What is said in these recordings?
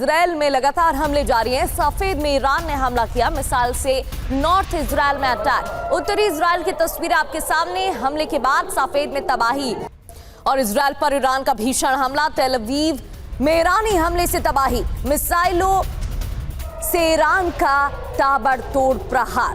Israel में लगातार हमले जारी हैं। सफेद में ईरान ने हमला किया, मिसाइल से नॉर्थ इजराइल में अटैक। उत्तरी इजराइल की तस्वीरें आपके सामने। हमले के बाद सफेद में तबाही और इजराइल पर ईरान का भीषण हमला। तेल अवीव में ईरानी हमले से तबाही, मिसाइलों से ईरान का ताबड़तोड़ प्रहार।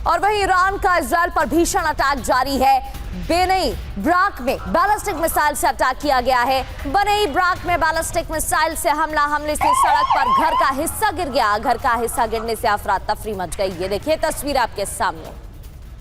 और वहीं ईरान का इजराइल पर भीषण अटैक जारी है। बेनई ब्राक में बैलिस्टिक मिसाइल से अटैक किया गया है। बेनई ब्राक में बैलिस्टिक मिसाइल से हमले से सड़क पर घर का हिस्सा गिर गया। घर का हिस्सा गिरने से अफरा तफरी मच गई। ये देखिए तस्वीर आपके सामने।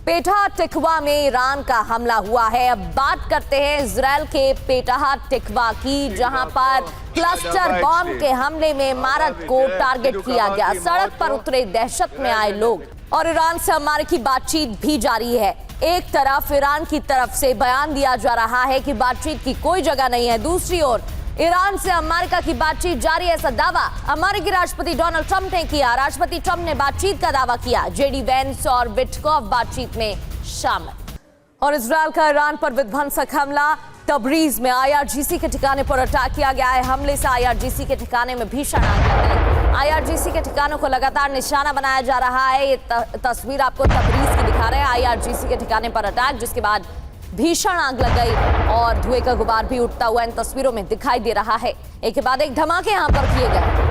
पेठा टिकवा में ईरान का हमला हुआ है। अब बात करते हैं इजराइल के पेठा टिकवा की, जहां पर क्लस्टर बॉम्ब के हमले में इमारत को टारगेट किया गया। सड़क पर उतरे दहशत में आए लोग। और ईरान से हमारे की बातचीत भी जारी है। एक तरफ ईरान की तरफ से बयान दिया जा रहा है कि बातचीत की कोई जगह नहीं है, दूसरी ओर ईरान से अमेरिका की बातचीत जारी है। ऐसा दावा अमेरिकी राष्ट्रपति डोनाल्ड ट्रंप ने किया। राष्ट्रपति ट्रंप ने बातचीत का दावा किया। जेडी वेंस और विटकॉफ बातचीत में शामिल। और इजराइल का ईरान पर विध्वंसक हमला। तबरीज में आईआरजीसी के ठिकाने पर अटैक किया गया है। हमले से आईआरजीसी के ठिकाने में भीषण आग लग गई। आईआरजीसी के ठिकानों को लगातार निशाना बनाया जा रहा है। ये तस्वीर आपको तबरीज की दिखा रहे हैं। आईआरजीसी के ठिकाने पर अटैक, जिसके बाद भीषण आग लग गई और धुएं का गुबार भी उठता हुआ इन तस्वीरों में दिखाई दे रहा है। एक के बाद एक धमाके यहां पर किए गए।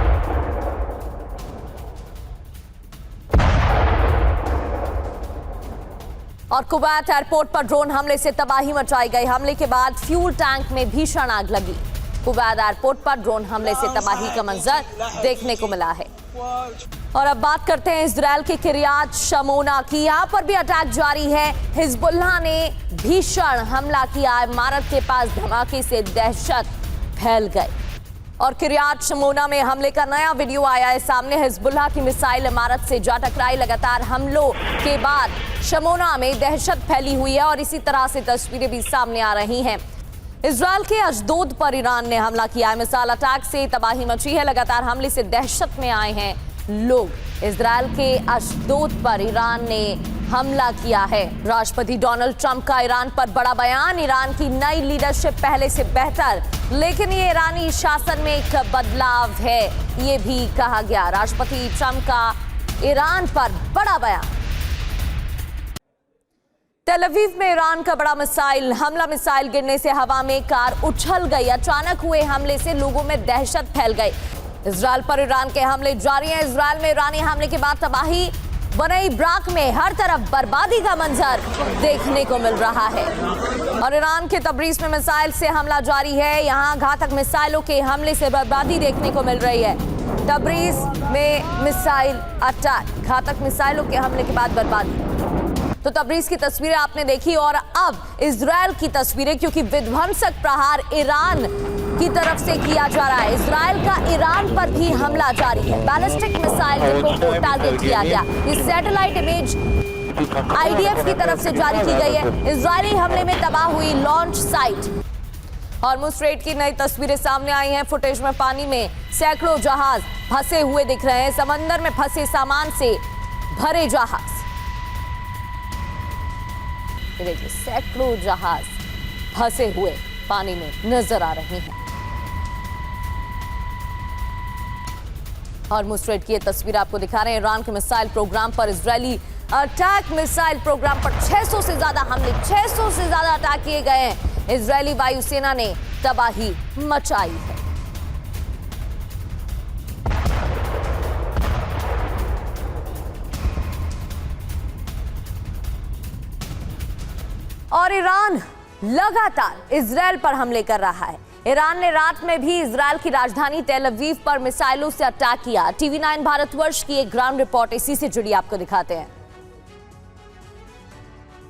और कुवैत एयरपोर्ट पर ड्रोन हमले से तबाही मचाई गई। हमले के बाद फ्यूल टैंक में भीषण आग लगी। कुवैत एयरपोर्ट पर ड्रोन हमले से तबाही का मंजर देखने को मिला है। और अब बात करते हैं इजराइल के किरियात शमोना की। यहाँ पर भी अटैक जारी है। हिजबुल्लाह ने भीषण हमला किया। इमारत के पास धमाके से दहशत फैल गई। और किरियात शमोना में हमले का नया वीडियो आया है सामने। हिजबुल्लाह की मिसाइल इमारत से जा टकराई। लगातार हमलों के बाद शमोना में दहशत फैली हुई है और इसी तरह से तस्वीरें भी सामने आ रही हैं। इजराइल के अशदोद पर ईरान ने हमला किया है। मिसाइल अटैक से तबाही मची है। लगातार हमले से दहशत में आए हैं लोग। इजराइल के अशदोद पर ईरान ने हमला किया है। राष्ट्रपति डोनाल्ड ट्रंप का ईरान पर बड़ा बयान। ईरान की नई लीडरशिप पहले से बेहतर, लेकिन ये ईरानी शासन में एक बदलाव है, ये भी कहा गया। राष्ट्रपति ट्रंप का ईरान पर बड़ा बयान। तेल अवीव में ईरान का बड़ा मिसाइल हमला। मिसाइल गिरने से हवा में कार उछल गई। अचानक हुए हमले से लोगों में दहशत फैल गई। इजराइल पर ईरान के हमले जारी हैं। इजराइल में ईरानी हमले के बाद तबाही। बेनई ब्राक में हर तरफ बर्बादी का मंजर देखने को मिल रहा है। और ईरान के तबरीज में मिसाइल से हमला जारी है। यहाँ घातक मिसाइलों के हमले से बर्बादी देखने को मिल रही है। तबरीज में मिसाइल अटैक, घातक मिसाइलों के हमले के बाद बर्बादी। तो तबरीज की तस्वीरें आपने देखी और अब इजराइल की तस्वीरें, क्योंकि विध्वंसक प्रहार ईरान की तरफ से किया जा रहा है। इजराइल का ईरान पर भी हमला जारी है। बैलिस्टिक मिसाइल को टारगेट किया गया। ये सैटेलाइट इमेज आईडीएफ की तरफ से जारी की गई है। इजरायली हमले में तबाह हुई लॉन्च साइट। हॉर्मुज स्ट्रेट की नई तस्वीरें सामने आई हैं। फुटेज में पानी में सैकड़ों जहाज फंसे हुए दिख रहे हैं। समंदर में फंसे सामान से भरे जहाज, देखिए सैकड़ों जहाज फंसे हुए पानी में नजर आ रहे हैं। हॉर्मुज स्ट्रेट की ये तस्वीर आपको दिखा रहे हैं। ईरान के मिसाइल प्रोग्राम पर इजरायली अटैक। मिसाइल प्रोग्राम पर 600 से ज्यादा हमले, 600 से ज्यादा अटैक किए गए हैं। इजरायली वायुसेना ने तबाही मचाई है। और ईरान लगातार इजराइल पर हमले कर रहा है। ईरान ने रात में भी इजराइल की राजधानी तेल अवीव पर मिसाइलों से अटैक किया। टीवी 9 भारतवर्ष की एक ग्राउंड रिपोर्ट इसी से जुड़ी आपको दिखाते हैं।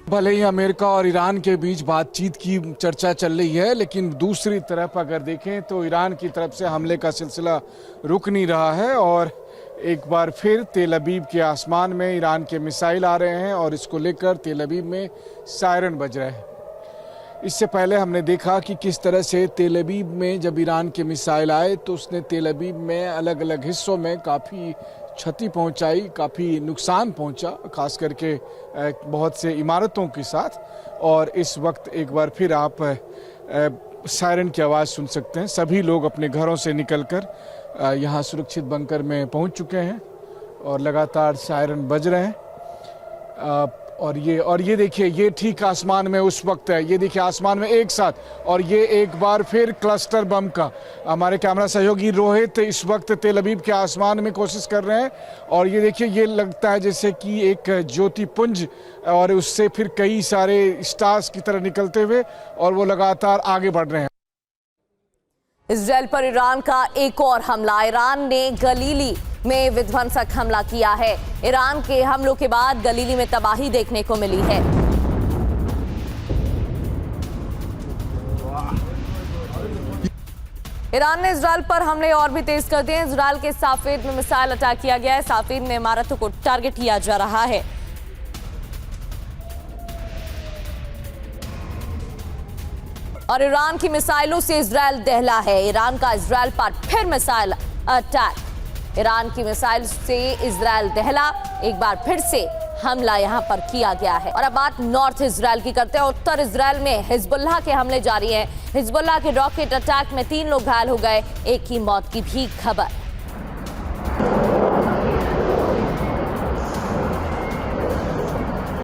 भले ही अमेरिका और ईरान के बीच बातचीत की चर्चा चल रही है, लेकिन दूसरी तरफ अगर देखें तो ईरान की तरफ से हमले का सिलसिला रुक नहीं रहा है। और एक बार फिर तेल अवीव के आसमान में ईरान के मिसाइल आ रहे हैं और इसको लेकर तेल अवीव में सायरन बज रहे हैं। इससे पहले हमने देखा कि किस तरह से तेल अवीव में जब ईरान के मिसाइल आए तो उसने तेल अवीव में अलग अलग हिस्सों में काफ़ी क्षति पहुंचाई, काफ़ी नुकसान पहुंचा, खास करके बहुत से इमारतों के साथ। और इस वक्त एक बार फिर आप सायरन की आवाज़ सुन सकते हैं। सभी लोग अपने घरों से निकलकर यहाँ सुरक्षित बंकर में पहुँच चुके हैं और लगातार सायरन बज रहे हैं। और ये देखिए, ये ठीक आसमान में उस वक्त है, ये देखिए आसमान में एक साथ, और ये एक बार फिर क्लस्टर बम का। हमारे कैमरा सहयोगी रोहित इस वक्त तेल अवीव के आसमान में कोशिश कर रहे हैं, और ये देखिए, ये लगता है जैसे कि एक ज्योतिपुंज और उससे फिर कई सारे स्टार्स की तरह निकलते हुए, और वो लगातार आगे बढ़ रहे हैं। इजराइल पर ईरान का एक और हमला। ईरान ने गलीली में विध्वंसक हमला किया है। ईरान के हमलों के बाद गलीली में तबाही देखने को मिली है। ईरान ने इजराइल पर हमले और भी तेज कर दिए हैं। इजराइल के साफेद में मिसाइल अटैक किया गया है। साफेद में इमारतों को टारगेट किया जा रहा है। और ईरान की मिसाइलों से इजराइल दहला है। ईरान का इजराइल पर फिर मिसाइल अटैक। ईरान की मिसाइल से इजराइल दहला, एक बार फिर से हमला यहां पर किया गया है। और अब बात नॉर्थ इजराइल की करते हैं। उत्तर इजराइल में हिजबुल्लाह के हमले जारी हैं। हिजबुल्लाह के रॉकेट अटैक में 3 लोग घायल हो गए, एक की मौत की भी खबर।